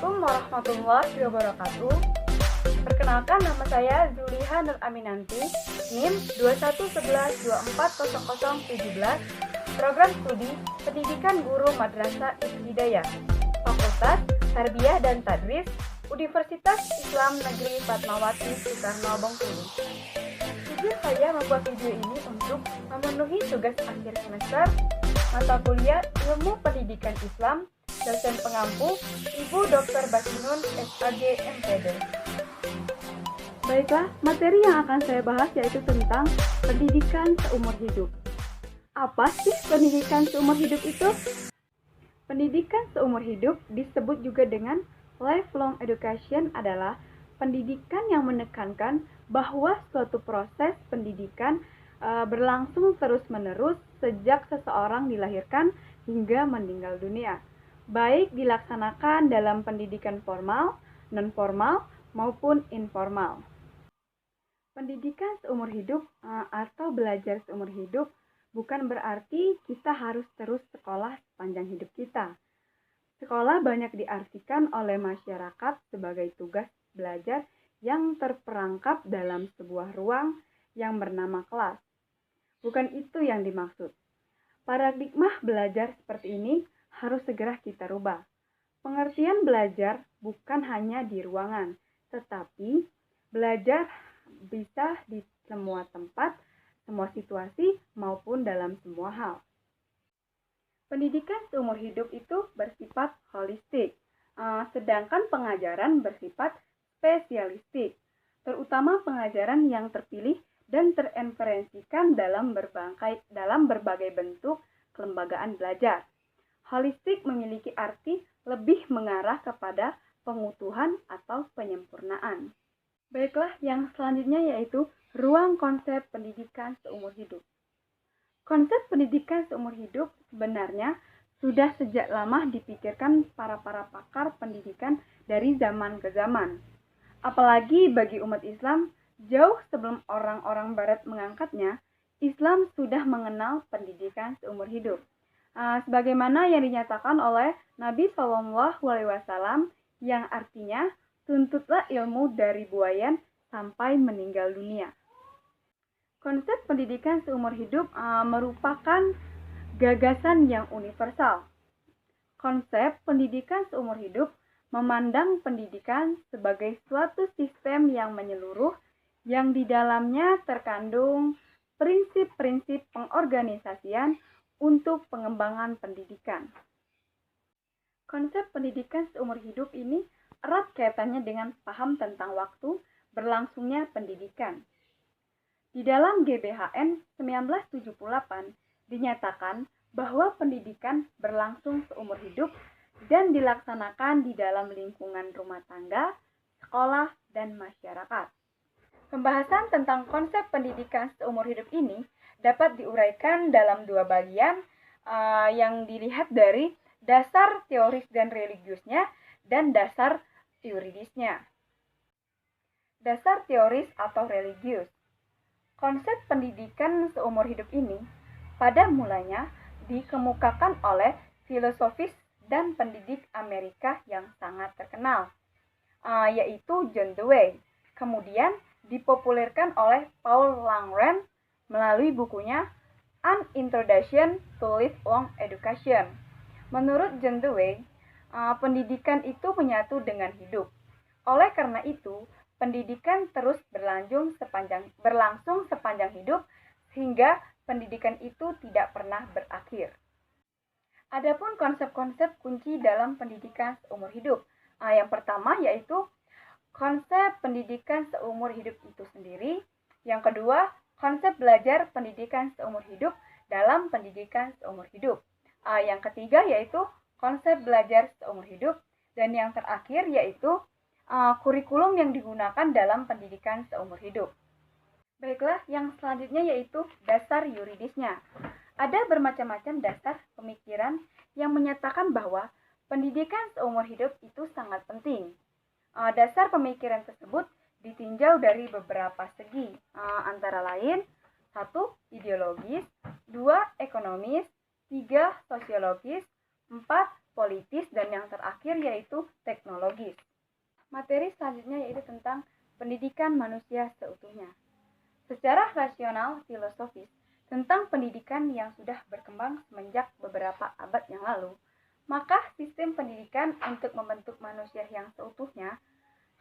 Assalamualaikum warahmatullahi wabarakatuh. Perkenalkan, nama saya Zuliha Nur Aminanti, NIM 2111240017, Program Studi Pendidikan Guru Madrasah Ibtidaiyah, Fakultas Tarbiyah dan Tadris, Universitas Islam Negeri Fatmawati Soekarno Bengkulu. Tujuan saya membuat video ini untuk memenuhi tugas akhir semester mata kuliah Ilmu Pendidikan Islam, dosen pengampu Ibu Dr. Batinun SAG MPD. Baiklah, materi yang akan saya bahas yaitu tentang pendidikan seumur hidup. Apa sih pendidikan seumur hidup itu? Pendidikan seumur hidup disebut juga dengan lifelong education adalah pendidikan yang menekankan bahwa suatu proses pendidikan berlangsung terus-menerus sejak seseorang dilahirkan hingga meninggal dunia, baik dilaksanakan dalam pendidikan formal, non-formal, maupun informal. Pendidikan seumur hidup atau belajar seumur hidup bukan berarti kita harus terus sekolah sepanjang hidup kita. Sekolah banyak diartikan oleh masyarakat sebagai tugas belajar yang terperangkap dalam sebuah ruang yang bernama kelas. Bukan itu yang dimaksud. Paradigma belajar seperti ini harus segera kita rubah. Pengertian belajar bukan hanya di ruangan, tetapi belajar bisa di semua tempat, semua situasi, maupun dalam semua hal. Pendidikan seumur hidup itu bersifat holistik, sedangkan pengajaran bersifat spesialistik, terutama pengajaran yang terpilih dan terinferensikan dalam berbagai bentuk kelembagaan belajar. Holistik memiliki arti lebih mengarah kepada pengutuhan atau penyempurnaan. Baiklah, yang selanjutnya yaitu ruang konsep pendidikan seumur hidup. Konsep pendidikan seumur hidup sebenarnya sudah sejak lama dipikirkan para pakar pendidikan dari zaman ke zaman. Apalagi bagi umat Islam, jauh sebelum orang-orang Barat mengangkatnya, Islam sudah mengenal pendidikan seumur hidup. Sebagaimana yang dinyatakan oleh Nabi SAW yang artinya, tuntutlah ilmu dari buayan sampai meninggal dunia. Konsep pendidikan seumur hidup merupakan gagasan yang universal. Konsep pendidikan seumur hidup memandang pendidikan sebagai suatu sistem yang menyeluruh yang di dalamnya terkandung prinsip-prinsip pengorganisasian untuk pengembangan pendidikan. Konsep pendidikan seumur hidup ini erat kaitannya dengan paham tentang waktu berlangsungnya pendidikan. Di dalam GBHN 1978 dinyatakan bahwa pendidikan berlangsung seumur hidup dan dilaksanakan di dalam lingkungan rumah tangga, sekolah, dan masyarakat. Pembahasan tentang konsep pendidikan seumur hidup ini dapat diuraikan dalam dua bagian yang dilihat dari dasar teoris dan religiusnya dan dasar yuridisnya. Dasar teoris atau religius. Konsep pendidikan seumur hidup ini pada mulanya dikemukakan oleh filosofis dan pendidik Amerika yang sangat terkenal, yaitu John Dewey. Kemudian dipopulerkan oleh Paul Langren melalui bukunya An Introduction to Lifelong Education. Menurut John Dewey, pendidikan itu menyatu dengan hidup. Oleh karena itu, pendidikan terus berlangsung sepanjang hidup sehingga pendidikan itu tidak pernah berakhir. Adapun konsep-konsep kunci dalam pendidikan seumur hidup. Yang pertama yaitu konsep pendidikan seumur hidup itu sendiri. Yang kedua, konsep belajar pendidikan seumur hidup dalam pendidikan seumur hidup. Yang ketiga yaitu konsep belajar seumur hidup. Dan yang terakhir yaitu kurikulum yang digunakan dalam pendidikan seumur hidup. Baiklah, yang selanjutnya yaitu dasar yuridisnya. Ada bermacam-macam dasar pemikiran yang menyatakan bahwa pendidikan seumur hidup itu sangat penting. Dasar pemikiran tersebut ditinjau dari beberapa segi, antara lain 1. Ideologis, 2. Ekonomis, 3. Sosiologis, 4. Politis, dan yang terakhir yaitu teknologi. Materi selanjutnya yaitu tentang pendidikan manusia seutuhnya. Secara rasional filosofis, tentang pendidikan yang sudah berkembang semenjak beberapa abad yang lalu, maka sistem pendidikan untuk membentuk manusia yang seutuhnya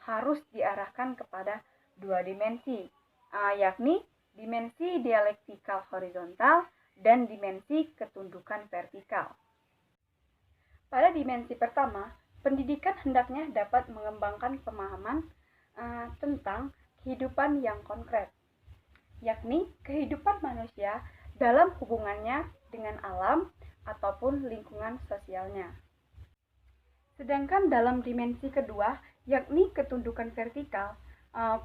harus diarahkan kepada dua dimensi, yakni dimensi dialektikal horizontal dan dimensi ketundukan vertikal. Pada dimensi pertama, pendidikan hendaknya dapat mengembangkan pemahaman tentang kehidupan yang konkret, yakni kehidupan manusia dalam hubungannya dengan alam ataupun lingkungan sosialnya. Sedangkan dalam dimensi kedua, yakni ketundukan vertikal,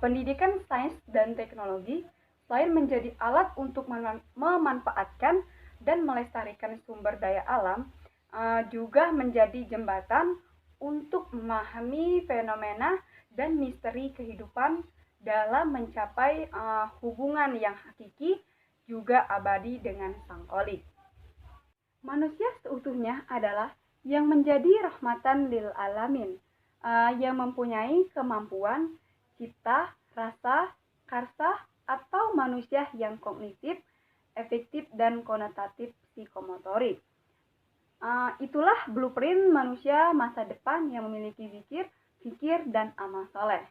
pendidikan sains dan teknologi selain menjadi alat untuk memanfaatkan dan melestarikan sumber daya alam, juga menjadi jembatan untuk memahami fenomena dan misteri kehidupan dalam mencapai hubungan yang hakiki juga abadi dengan Sang Kholik. Manusia seutuhnya adalah yang menjadi rahmatan lil alamin, yang mempunyai kemampuan cipta, rasa, karsa, atau manusia yang kognitif, efektif, dan konotatif psikomotorik. Itulah blueprint manusia masa depan yang memiliki zikir, fikir, dan amal soleh.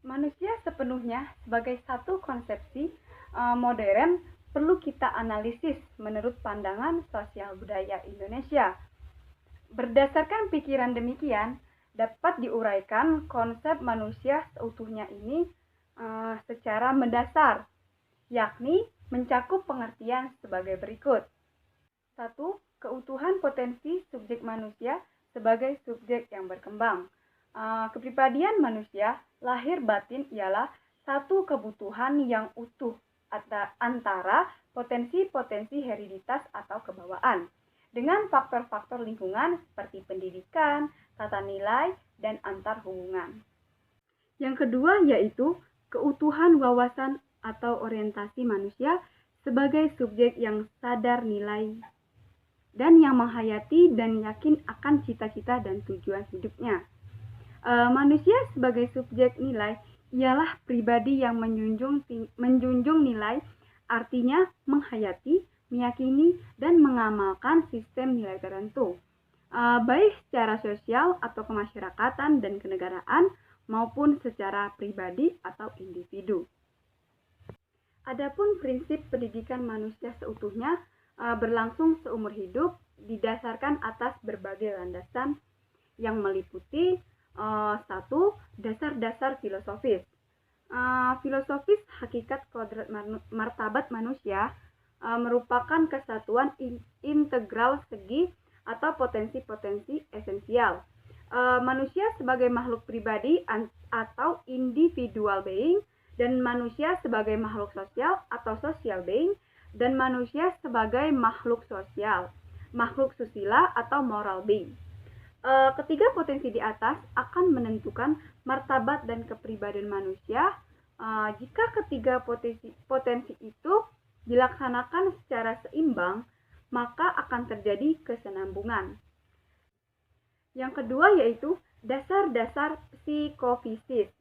Manusia sepenuhnya sebagai satu konsepsi modern perlu kita analisis menurut pandangan sosial budaya Indonesia. Berdasarkan pikiran demikian, dapat diuraikan konsep manusia seutuhnya ini secara mendasar, yakni mencakup pengertian sebagai berikut. 1. Keutuhan potensi subjek manusia sebagai subjek yang berkembang. Kepribadian manusia lahir batin ialah satu kebutuhan yang utuh antara potensi-potensi hereditas atau kebawaan dengan faktor-faktor lingkungan seperti pendidikan, tata nilai, dan antar hubungan. Yang kedua yaitu keutuhan wawasan atau orientasi manusia sebagai subjek yang sadar nilai dan yang menghayati dan yakin akan cita-cita dan tujuan hidupnya. Manusia sebagai subjek nilai ialah pribadi yang menjunjung nilai, artinya menghayati, meyakini, dan mengamalkan sistem nilai tertentu, baik secara sosial atau kemasyarakatan dan kenegaraan, maupun secara pribadi atau individu. Adapun prinsip pendidikan manusia seutuhnya berlangsung seumur hidup didasarkan atas berbagai landasan yang meliputi 1. Dasar-dasar filosofis. Filosofis hakikat kodrat martabat manusia merupakan kesatuan integral segi atau potensi-potensi esensial. Manusia sebagai makhluk pribadi atau individual being, dan manusia sebagai makhluk sosial atau social being, dan manusia sebagai makhluk sosial, makhluk susila atau moral being. Ketiga potensi di atas akan menentukan martabat dan kepribadian manusia. Jika ketiga potensi itu dilaksanakan secara seimbang, maka akan terjadi kesinambungan. Yang kedua yaitu dasar-dasar psikofisis,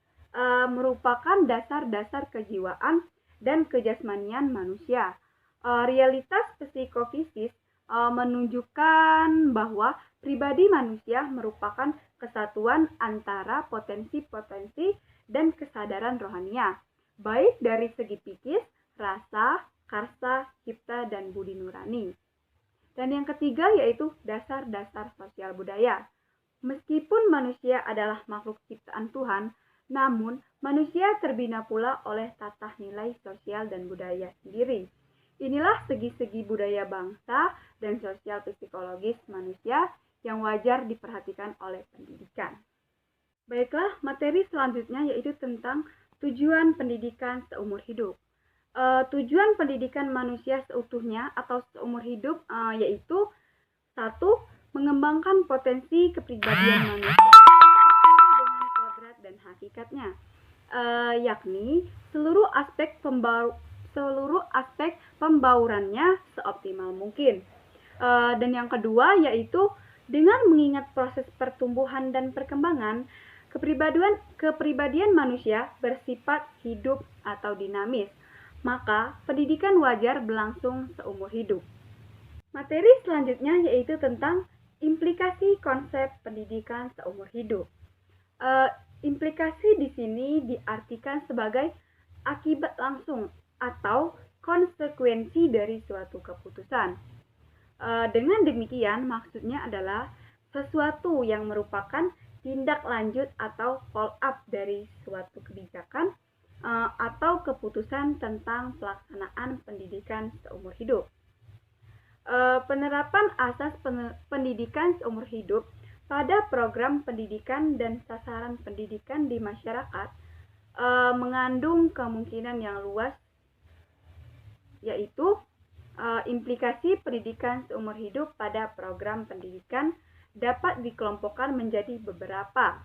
merupakan dasar-dasar kejiwaan dan kejasmanian manusia. Realitas psikofisis menunjukkan bahwa pribadi manusia merupakan kesatuan antara potensi-potensi dan kesadaran rohania, baik dari segi psikis, rasa, karsa, cipta, dan budi nurani. Dan yang ketiga yaitu dasar-dasar sosial budaya. Meskipun manusia adalah makhluk ciptaan Tuhan, namun manusia terbina pula oleh tata nilai sosial dan budaya sendiri. Inilah segi-segi budaya bangsa dan sosial psikologis manusia yang wajar diperhatikan oleh pendidikan. Baiklah, materi selanjutnya yaitu tentang tujuan pendidikan seumur hidup. Tujuan pendidikan manusia seutuhnya atau seumur hidup yaitu 1. Mengembangkan potensi kepribadian manusia dengan kodrat dan hakikatnya, yakni seluruh aspek pembaurannya seoptimal mungkin. Dan yang kedua yaitu dengan mengingat proses pertumbuhan dan perkembangan, Kepribadian manusia bersifat hidup atau dinamis, maka pendidikan wajar berlangsung seumur hidup. Materi selanjutnya yaitu tentang implikasi konsep pendidikan seumur hidup. Implikasi di sini diartikan sebagai akibat langsung atau konsekuensi dari suatu keputusan. Dengan demikian, maksudnya adalah sesuatu yang merupakan tindak lanjut atau follow up dari suatu kebijakan atau keputusan tentang pelaksanaan pendidikan seumur hidup. Penerapan asas pendidikan seumur hidup pada program pendidikan dan sasaran pendidikan di masyarakat mengandung kemungkinan yang luas, yaitu implikasi pendidikan seumur hidup pada program pendidikan dapat dikelompokkan menjadi beberapa.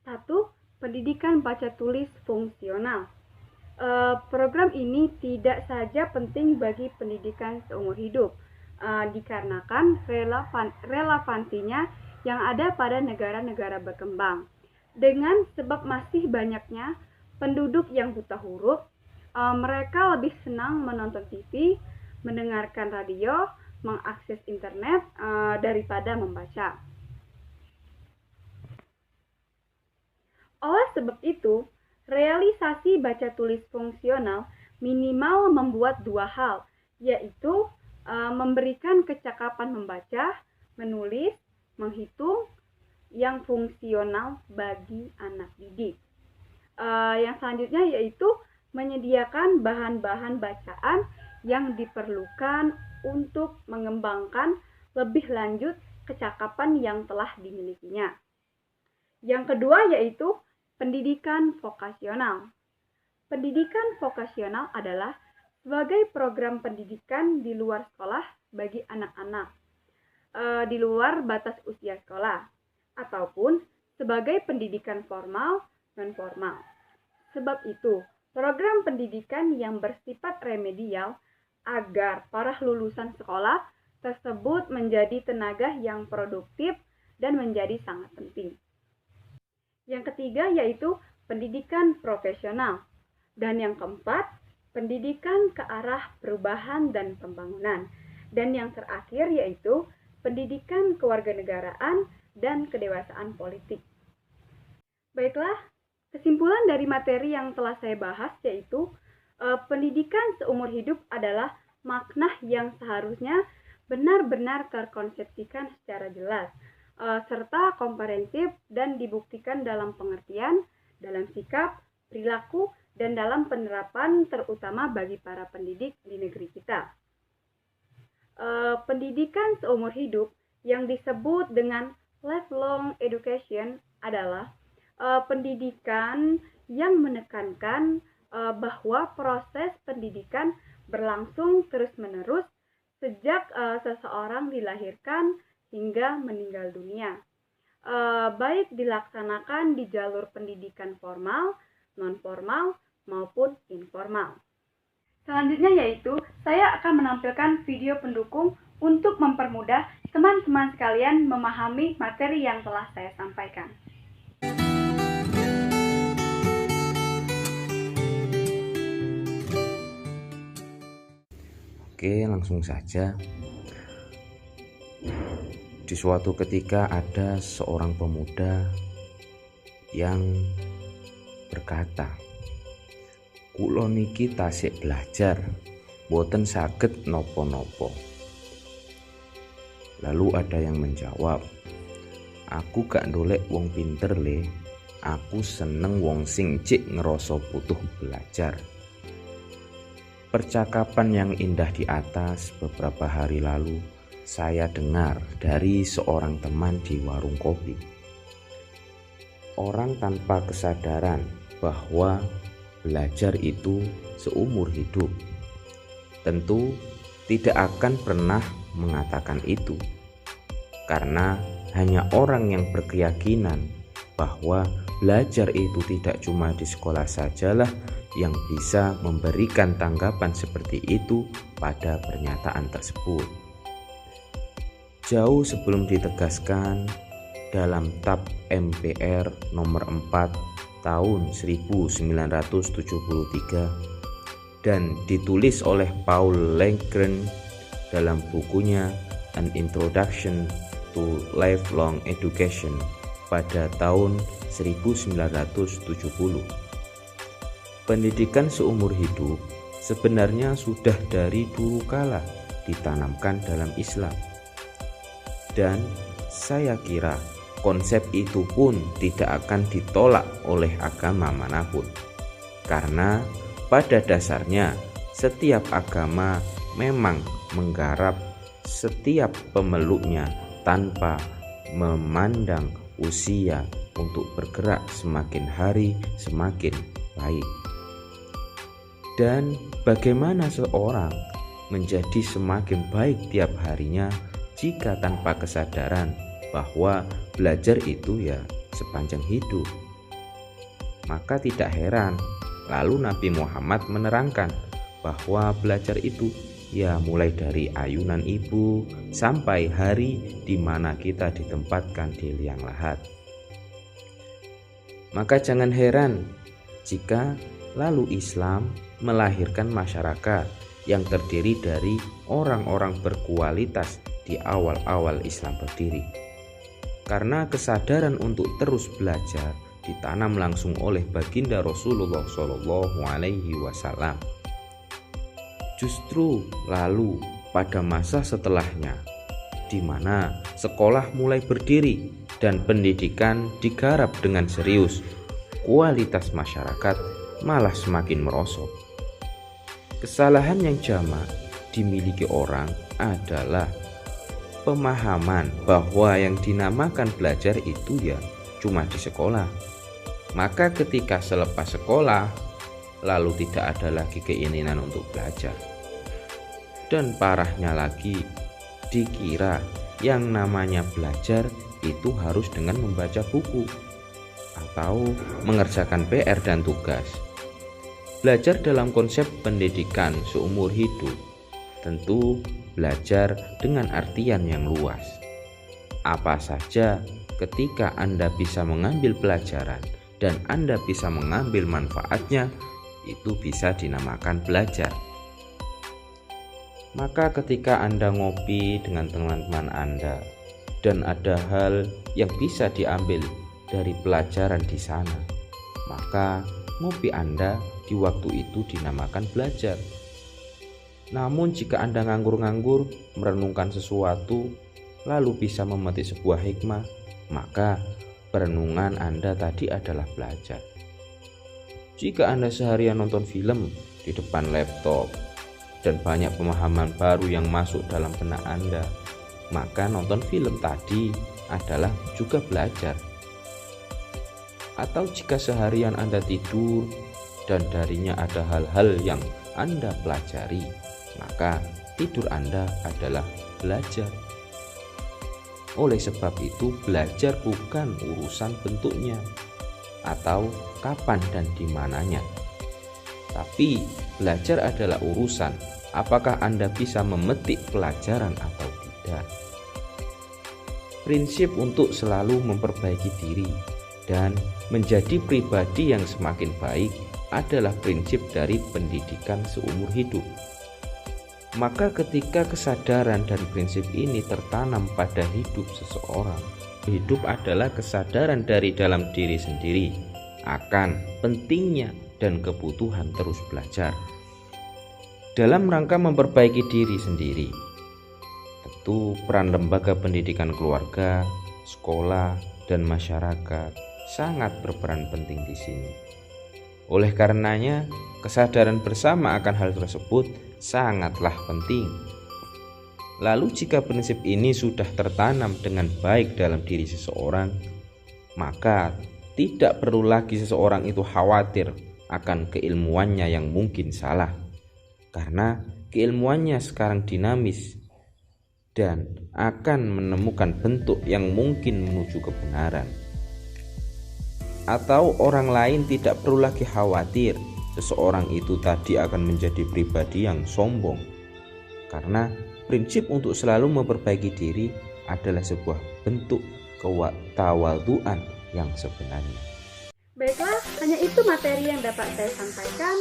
1. Pendidikan baca tulis fungsional. Program ini tidak saja penting bagi pendidikan seumur hidup, dikarenakan relevansinya yang ada pada negara-negara berkembang. Dengan sebab masih banyaknya penduduk yang buta huruf, mereka lebih senang menonton TV, mendengarkan radio, mengakses internet daripada membaca. Oleh sebab itu, realisasi baca tulis fungsional minimal membuat dua hal, yaitu memberikan kecakapan membaca, menulis, menghitung yang fungsional bagi anak didik. Yang selanjutnya yaitu menyediakan bahan-bahan bacaan yang diperlukan untuk mengembangkan lebih lanjut kecakapan yang telah dimilikinya. Yang kedua yaitu pendidikan vokasional. Pendidikan vokasional adalah sebagai program pendidikan di luar sekolah bagi anak-anak, di luar batas usia sekolah, ataupun sebagai pendidikan formal non formal. Sebab itu, program pendidikan yang bersifat remedial agar para lulusan sekolah tersebut menjadi tenaga yang produktif dan menjadi sangat penting. Yang ketiga yaitu pendidikan profesional. Dan yang keempat, pendidikan ke arah perubahan dan pembangunan. Dan yang terakhir yaitu pendidikan kewarganegaraan dan kedewasaan politik. Baiklah, kesimpulan dari materi yang telah saya bahas yaitu pendidikan seumur hidup adalah makna yang seharusnya benar-benar terkonsepsikan secara jelas, serta komprehensif dan dibuktikan dalam pengertian, dalam sikap, perilaku, dan dalam penerapan terutama bagi para pendidik di negeri kita. Pendidikan seumur hidup yang disebut dengan lifelong education adalah pendidikan yang menekankan bahwa proses pendidikan berlangsung terus-menerus sejak seseorang dilahirkan hingga meninggal dunia, baik dilaksanakan di jalur pendidikan formal, non-formal, maupun informal. Selanjutnya yaitu saya akan menampilkan video pendukung untuk mempermudah teman-teman sekalian memahami materi yang telah saya sampaikan. Oke, langsung saja. Di suatu ketika ada seorang pemuda yang berkata, "Kulo niki tasik belajar, boten saged nopo-nopo." Lalu ada yang menjawab, "Aku gak ndolek wong pinter le, aku seneng wong sing cik ngerasa butuh belajar." Percakapan yang indah di atas beberapa hari lalu saya dengar dari seorang teman di warung kopi. Orang tanpa kesadaran bahwa belajar itu seumur hidup tentu tidak akan pernah mengatakan itu, karena hanya orang yang berkeyakinan bahwa belajar itu tidak cuma di sekolah sajalah yang bisa memberikan tanggapan seperti itu pada pernyataan tersebut. Jauh sebelum ditegaskan dalam Tab MPR nomor 4 tahun 1973 dan ditulis oleh Paul Lengren dalam bukunya An Introduction to Lifelong Education pada tahun 1970. Pendidikan seumur hidup sebenarnya sudah dari dulu kala ditanamkan dalam Islam. Dan saya kira konsep itu pun tidak akan ditolak oleh agama manapun. Karena pada dasarnya setiap agama memang menggarap setiap pemeluknya tanpa memandang usia untuk bergerak semakin hari semakin baik. Dan bagaimana seorang menjadi semakin baik tiap harinya jika tanpa kesadaran bahwa belajar itu ya sepanjang hidup. Maka tidak heran lalu Nabi Muhammad menerangkan bahwa belajar itu ya mulai dari ayunan ibu sampai hari di mana kita ditempatkan di liang lahat. Maka jangan heran jika lalu Islam melahirkan masyarakat yang terdiri dari orang-orang berkualitas di awal-awal Islam berdiri. Karena kesadaran untuk terus belajar ditanam langsung oleh baginda Rasulullah SAW. Justru lalu pada masa setelahnya, di mana sekolah mulai berdiri dan pendidikan digarap dengan serius, kualitas masyarakat malah semakin merosot. Kesalahan yang jamak dimiliki orang adalah pemahaman bahwa yang dinamakan belajar itu ya cuma di sekolah. Maka ketika selepas sekolah, lalu tidak ada lagi keinginan untuk belajar. Dan parahnya lagi, dikira yang namanya belajar itu harus dengan membaca buku atau mengerjakan PR dan tugas. Belajar dalam konsep pendidikan seumur hidup tentu belajar dengan artian yang luas. Apa saja ketika Anda bisa mengambil pelajaran dan Anda bisa mengambil manfaatnya, itu bisa dinamakan belajar. Maka ketika Anda ngopi dengan teman-teman Anda dan ada hal yang bisa diambil dari pelajaran di sana, maka ngopi Anda di waktu itu dinamakan belajar. Namun jika Anda nganggur-nganggur merenungkan sesuatu lalu bisa memetik sebuah hikmah, maka perenungan Anda tadi adalah belajar. Jika Anda seharian nonton film di depan laptop dan banyak pemahaman baru yang masuk dalam benak Anda, maka nonton film tadi adalah juga belajar. Atau jika seharian Anda tidur dan darinya ada hal-hal yang Anda pelajari, maka tidur Anda adalah belajar. Oleh sebab itu, belajar bukan urusan bentuknya atau kapan dan di mananya. Tapi belajar adalah urusan apakah Anda bisa memetik pelajaran atau tidak. Prinsip untuk selalu memperbaiki diri dan menjadi pribadi yang semakin baik adalah prinsip dari pendidikan seumur hidup. Maka ketika kesadaran dan prinsip ini tertanam pada hidup seseorang, hidup adalah kesadaran dari dalam diri sendiri akan pentingnya dan kebutuhan terus belajar. Dalam rangka memperbaiki diri sendiri, tentu peran lembaga pendidikan keluarga, sekolah, dan masyarakat sangat berperan penting di sini. Oleh karenanya, kesadaran bersama akan hal tersebut sangatlah penting. Lalu jika prinsip ini sudah tertanam dengan baik dalam diri seseorang, maka tidak perlu lagi seseorang itu khawatir akan keilmuannya yang mungkin salah, karena keilmuannya sekarang dinamis dan akan menemukan bentuk yang mungkin menuju kebenaran. Atau orang lain tidak perlu lagi khawatir seseorang itu tadi akan menjadi pribadi yang sombong, karena prinsip untuk selalu memperbaiki diri adalah sebuah bentuk ketawaduan yang sebenarnya. Baiklah, hanya itu materi yang dapat saya sampaikan.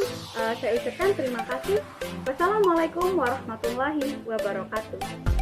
Saya ucapkan terima kasih. Wassalamualaikum warahmatullahi wabarakatuh.